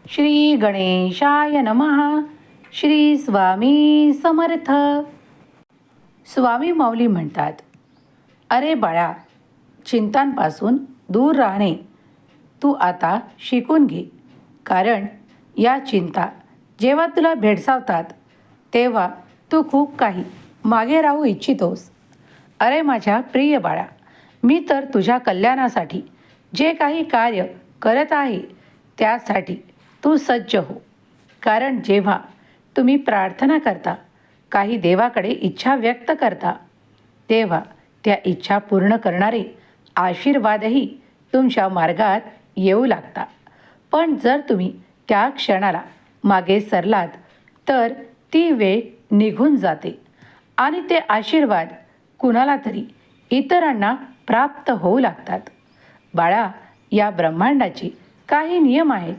श्री गणेशाय नमः. श्री स्वामी समर्थ. स्वामी माऊली म्हणतात, अरे बाळा, चिंतांपासून दूर राहणे तू आता शिकून घे. कारण या चिंता जेव्हा तुला भेडसावतात तेव्हा तू खूप काही मागे राहू इच्छितोस. अरे माझ्या प्रिय बाळा, मी तर तुझ्या कल्याणासाठी जे काही कार्य करत आहे त्यासाठी तू सज्ज हो. कारण जेव्हा तुम्ही प्रार्थना करता, काही देवाकडे इच्छा व्यक्त करता, तेव्हा त्या इच्छा पूर्ण करणारे आशीर्वादही तुमच्या मार्गात येऊ लागतात. पण जर तुम्ही त्या क्षणाला मागे सरलात तर ती वेळ निघून जाते आणि ते आशीर्वाद कुणाला तरी इतरांना प्राप्त होऊ लागतात. बाळा, या ब्रह्मांडाचे काही नियम आहेत.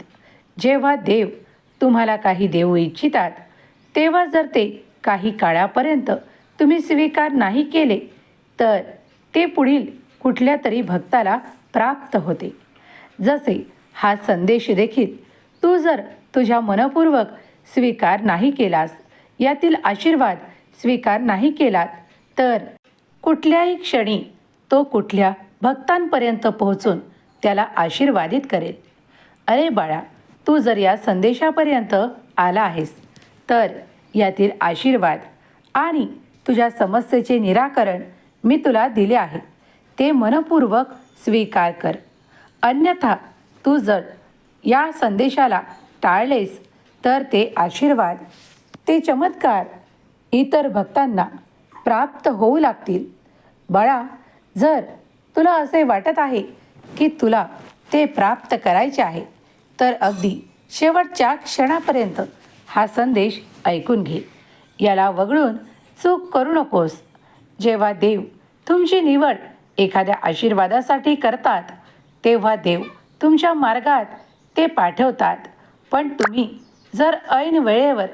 जेव्हा देव तुम्हाला काही देऊ इच्छितात तेव्हा जर ते काही काळापर्यंत तुम्ही स्वीकार नाही केले तर ते पुढील कुठल्या तरी भक्ताला प्राप्त होते. जसे हा संदेश देखील तू जर तुझ्या मनपूर्वक स्वीकार नाही केलास, यातील आशीर्वाद स्वीकार नाही केलात तर कुठल्याही क्षणी तो कुठल्या भक्तांपर्यंत पोहोचून त्याला आशीर्वादित करेल. अरे बाळा, तू जर या संदेशापर्यंत आला आहेस तर यातील आशीर्वाद आणि तुझ्या समस्येचे निराकरण मी तुला दिले आहे, ते मनपूर्वक स्वीकार कर. अन्यथा तू जर या संदेशाला टाळलेस तर ते आशीर्वाद, ते चमत्कार इतर भक्तांना प्राप्त होऊ लागतील. बाळा, जर तुला असे वाटत आहे की तुला ते प्राप्त करायचे आहे तर अगदी शेवटच्या क्षणापर्यंत हा संदेश ऐकून घे. याला वगळून चूक करू नकोस. जेव्हा देव तुमची निवड एखाद्या आशीर्वादासाठी करतात तेव्हा देव तुमच्या मार्गात ते पाठवतात. पण तुम्ही जर ऐन वेळेवर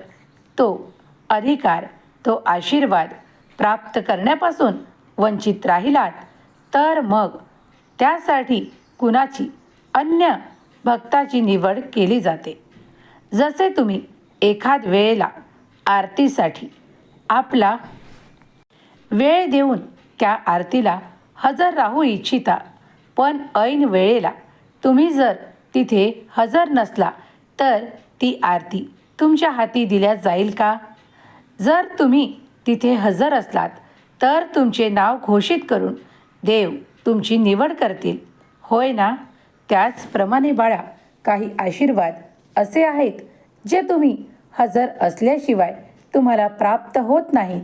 तो अधिकार, तो आशीर्वाद प्राप्त करण्यापासून वंचित राहिलात तर मग त्यासाठी कुणाची अन्य भक्ताची निवड केली जाते. जसे तुम्ही एखाद वेळेला आरतीसाठी आपला वेळ देऊन त्या आरतीला हजर राहू इच्छिता, पण ऐन वेळेला तुम्ही जर तिथे हजर नसला तर ती आरती तुमच्या हाती दिल्या जाईल का? जर तुम्ही तिथे हजर असलात तर तुमचे नाव घोषित करून देव तुमची निवड करतील, होय ना? त्याचप्रमाणे बाळा, काही आशीर्वाद असे आहेत जे तुम्ही हजर असल्याशिवाय तुम्हाला प्राप्त होत नाहीत.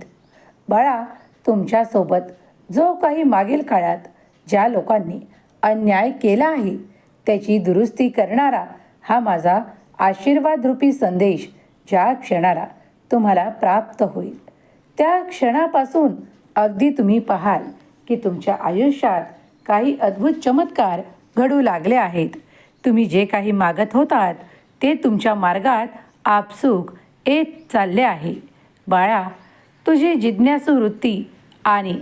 बाळा, तुमच्यासोबत जो काही मागील काळात ज्या लोकांनी अन्याय केला आहे त्याची दुरुस्ती करणारा हा माझा आशीर्वादरूपी संदेश ज्या क्षणाला तुम्हाला प्राप्त होईल त्या क्षणापासून अगदी तुम्ही पाहाल की तुमच्या आयुष्यात काही अद्भुत चमत्कार घडू लागले आहेत. तुम्ही जे काही मागत होतात ते तुमच्या मार्गात आपसूक येत चालले आहे. बाळा, तुझी जिज्ञासू वृत्ती आणि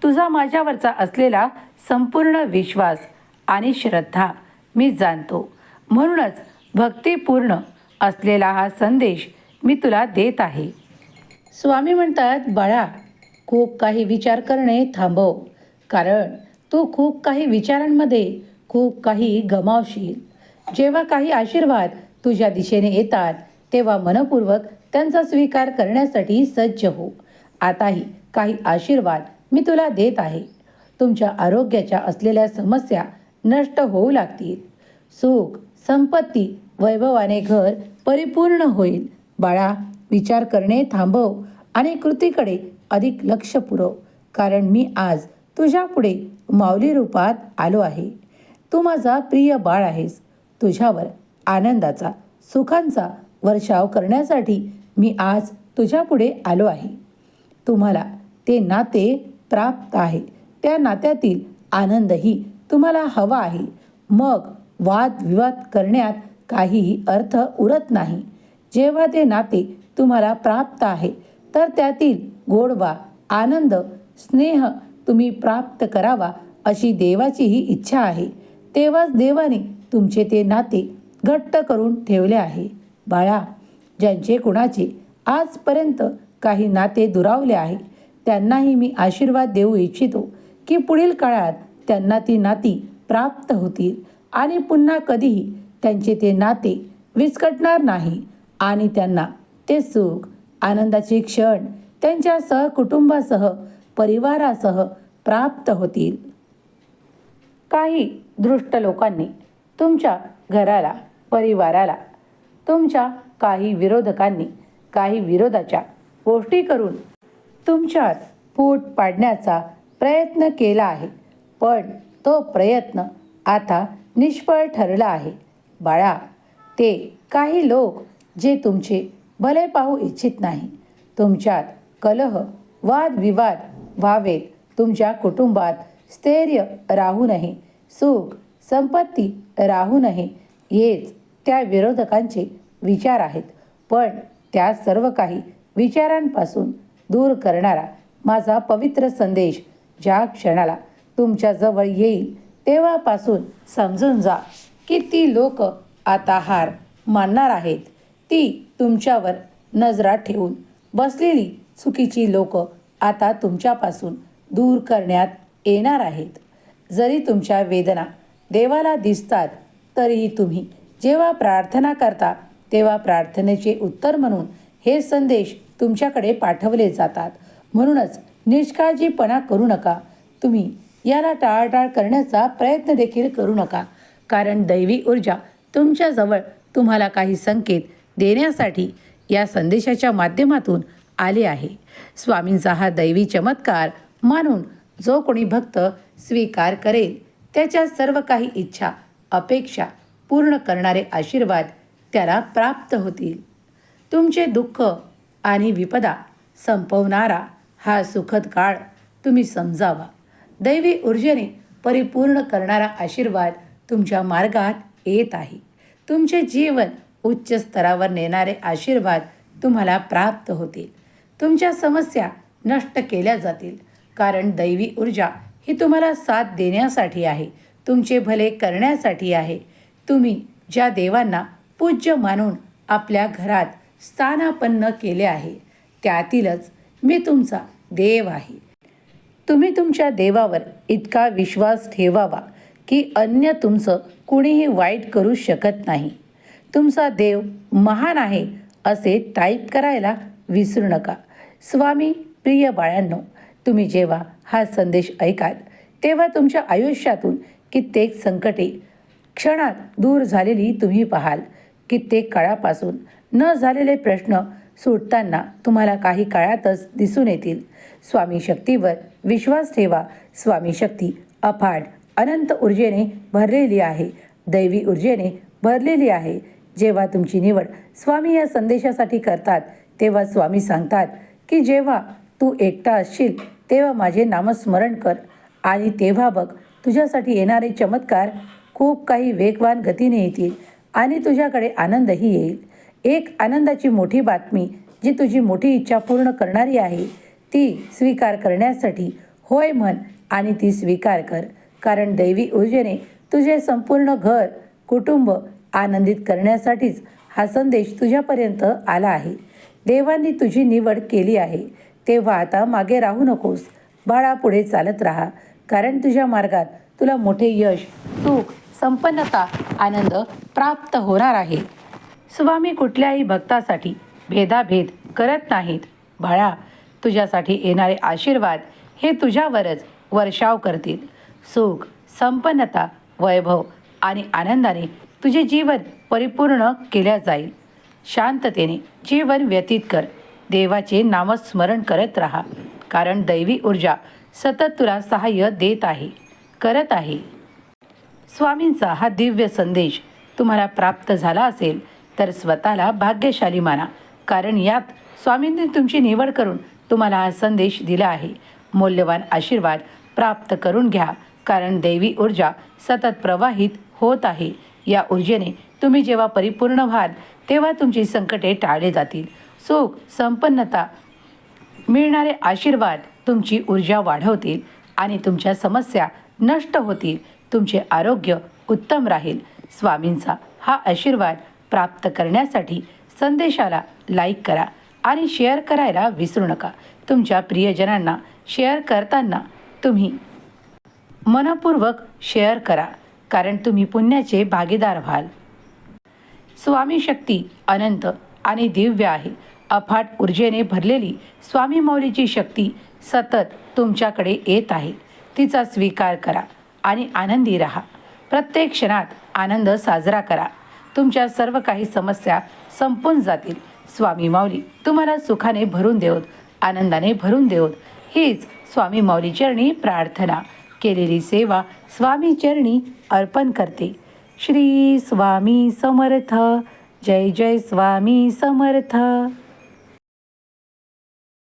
तुझा माझ्यावरचा असलेला संपूर्ण विश्वास आणि श्रद्धा मी जाणतो. म्हणूनच भक्तिपूर्ण असलेला हा संदेश मी तुला देत आहे. स्वामी म्हणतात, बाळा, खूप काही विचार करणे थांबव. कारण तू खूप काही विचारांमध्ये खूप काही गमावशील. जेव्हा काही आशीर्वाद तुझ्या दिशेने येतात तेव्हा मनपूर्वक त्यांचा स्वीकार करण्यासाठी सज्ज हो. आताही काही आशीर्वाद मी तुला देत आहे. तुमच्या आरोग्याच्या असलेल्या समस्या नष्ट होऊ लागतील. सुख, संपत्ती, वैभवाने घर परिपूर्ण होईल. बाळा, विचार करणे थांबव आणि कृतीकडे अधिक लक्ष पुरव. कारण मी आज तुझ्या पुढे माऊली रूपात आलो आहे. तू माझा प्रिय बाळ आहेस. तुझ्यावर आनंदाचा, सुखांचा वर्षाव करण्यासाठी मी आज तुझ्या पुढे आलो आहे. तुम्हाला ते नाते प्राप्त आहे, त्या नात्यातील आनंदही तुम्हाला हवा आहे. मग वादविवाद करण्यात काहीही अर्थ उरत नाही. जेव्हा ते नाते तुम्हाला प्राप्त आहे तर त्यातील गोडवा, आनंद, स्नेह तुम्ही प्राप्त करावा अशी देवाचीही इच्छा आहे. तेव्हाच देवाने तुमचे ते नाते घट्ट करून ठेवले आहे. बाळा, ज्यांचे कुणाचे आजपर्यंत काही नाते दुरावले आहे त्यांनाही मी आशीर्वाद देऊ इच्छितो की पुढील काळात त्यांना ती नाती प्राप्त होतील आणि पुन्हा कधीही त्यांचे ते नाते विस्कटणार नाही आणि त्यांना ते सुख आनंदाचे क्षण त्यांच्या सहकुटुंबासह परिवारासह प्राप्त होतील. काही दृष्ट लोकांनी तुमच्या घराला, परिवाराला, तुमच्या काही विरोधकांनी काही विरोधाच्या गोष्टी करून तुमच्यात फूट पाडण्याचा प्रयत्न केला आहे, पण तो प्रयत्न आता निष्फळ ठरला आहे. बाळा, ते काही लोक जे तुमचे भले पाहू इच्छित नाही. तुमच्यात कलह, वादविवाद व्हावेत, तुमच्या कुटुंबात स्थैर्य राहू नये, सुख संपत्ती राहू नये, हेच त्या विरोधकांचे विचार आहेत. पण त्या सर्व काही विचारांपासून दूर करणारा माझा पवित्र संदेश ज्या क्षणाला तुमच्याजवळ येईल तेव्हापासून समजून जा की ती लोक आता हार मानणार आहेत. ती तुमच्यावर नजरा ठेवून बसलेली चुकीची लोक आता तुमच्यापासून दूर करण्यात येणार आहेत. जरी तुमच्या वेदना देवाला दिसतात तरीही तुम्ही जेव्हा प्रार्थना करता तेव्हा प्रार्थनेचे उत्तर म्हणून हे संदेश तुमच्याकडे पाठवले जातात. म्हणूनच निष्काळजीपणा करू नका. तुम्ही याला टाळाटाळ करण्याचा प्रयत्न देखील करू नका, कारण दैवी ऊर्जा तुमच्याजवळ तुम्हाला काही संकेत देण्यासाठी या संदेशाच्या माध्यमातून आले आहे. स्वामींचा हा दैवी चमत्कार मानून जो कोणी भक्त स्वीकार करेल त्याच्या सर्व काही इच्छा, अपेक्षा पूर्ण करणारे आशीर्वाद त्याला प्राप्त होतील. तुमचे दुःख आणि विपदा संपवणारा हा सुखद काळ तुम्ही समजावा. दैवी ऊर्जेने परिपूर्ण करणारा आशीर्वाद तुमच्या मार्गात येत आहे. तुमचे जीवन उच्च स्तरावर नेणारे आशीर्वाद तुम्हाला प्राप्त होतील. तुमच्या समस्या नष्ट केल्या जातील, कारण दैवी ऊर्जा ही तुम्हाला साथ देण्यासाठी आहे, तुमचे भले करण्यासाठी आहे. तुम्ही ज्या देवांना पूज्य मानून आपल्या घरात स्थानापन्न केले आहे त्यातीलच मी तुमचा देव आहे. तुम्ही तुमच्या देवावर इतका विश्वास ठेवावा की अन्य तुमचं कुणीही वाईट करू शकत नाही. तुमचा देव महान आहे असे टाईप करायला विसरू नका. स्वामी प्रिय बाळांनो, तुम्ही जेव्हा हा संदेश ऐकाल तेव्हा तुमच्या आयुष्यातून कित्येक संकटे क्षणात दूर झालेली तुम्ही पाहाल. कित्येक काळापासून न झालेले प्रश्न सुटताना तुम्हाला काही काळातच दिसून येतील. स्वामी शक्तीवर विश्वास ठेवा. स्वामी शक्ती अफाट अनंत ऊर्जेने भरलेली आहे, दैवी ऊर्जेने भरलेली आहे. जेव्हा तुमची निवड स्वामी या संदेशासाठी करतात तेव्हा स्वामी सांगतात की जेव्हा तू एकटा असशील तेव्हा माझे नामस्मरण कर आणि तेव्हा बघ तुझ्यासाठी येणारे चमत्कार खूप काही वेगवान गतीने येतील आणि तुझ्याकडे आनंदही येईल. एक आनंदाची मोठी बातमी जी तुझी मोठी इच्छा पूर्ण करणारी आहे ती स्वीकार करण्यासाठी होय म्हण आणि ती स्वीकार कर, कारण दैवी ऊर्जेने तुझे संपूर्ण घर, कुटुंब आनंदित करण्यासाठीच हा संदेश तुझ्यापर्यंत आला आहे. देवांनी तुझी निवड केली आहे, तेव्हा आता मागे राहू नकोस. बाळा, पुढे चालत राहा, कारण तुझ्या मार्गात तुला मोठे यश, सुख, संपन्नता, आनंद प्राप्त होणार आहे. स्वामी कुठल्याही भक्तासाठी भेदाभेद करत नाहीत. बाळा, तुझ्यासाठी येणारे आशीर्वाद हे तुझ्यावरच वर्षाव करतील. सुख, संपन्नता, वैभव आणि आनंदाने तुझे जीवन परिपूर्ण केल्या जाईल. शांततेने जीवन व्यतीत कर. देवाचे नामस्मरण करत राहा, कारण दैवी ऊर्जा सतत तुला सहाय्य देत आहे, करत आहे. स्वामींचा हा दिव्य संदेश तुम्हाला प्राप्त झाला असेल तर स्वतःला भाग्यशाली माना, कारण यात स्वामींनी तुमची निवड करून तुम्हाला हा संदेश दिला आहे. मौल्यवान आशीर्वाद प्राप्त करून घ्या, कारण दैवी ऊर्जा सतत प्रवाहित होत आहे. या ऊर्जेने तुम्ही जेव्हा परिपूर्ण व्हाल तेव्हा तुमची संकटे टाळले जातील. सुख, संपन्नता मिळणारे आशीर्वाद तुमची ऊर्जा वाढवतील आणि तुमच्या समस्या नष्ट होतील. तुमचे आरोग्य उत्तम राहील. स्वामींचा हा आशीर्वाद प्राप्त करण्यासाठी संदेशाला लाईक करा आणि शेअर करायला विसरू नका. तुमच्या प्रियजनांना शेअर करताना तुम्ही मनपूर्वक शेअर करा, कारण तुम्ही पुण्याचे भागीदार व्हाल. स्वामी शक्ती अनंत आणि दिव्य आहे. अफाट ऊर्जेने भरलेली स्वामी माऊलीची शक्ती सतत तुमच्याकडे येत आहे. तिचा स्वीकार करा आणि आनंदी राहा. प्रत्येक क्षणात आनंद साजरा करा. तुमच्या सर्व काही समस्या संपून जातील. स्वामी माऊली तुम्हाला सुखाने भरून देवोत, आनंदाने भरून देवोत. हीच स्वामी माऊली चरणी प्रार्थना. केलेली सेवा स्वामी चरणी अर्पण करते. श्री स्वामी समर्थ. जय जय स्वामी समर्थ.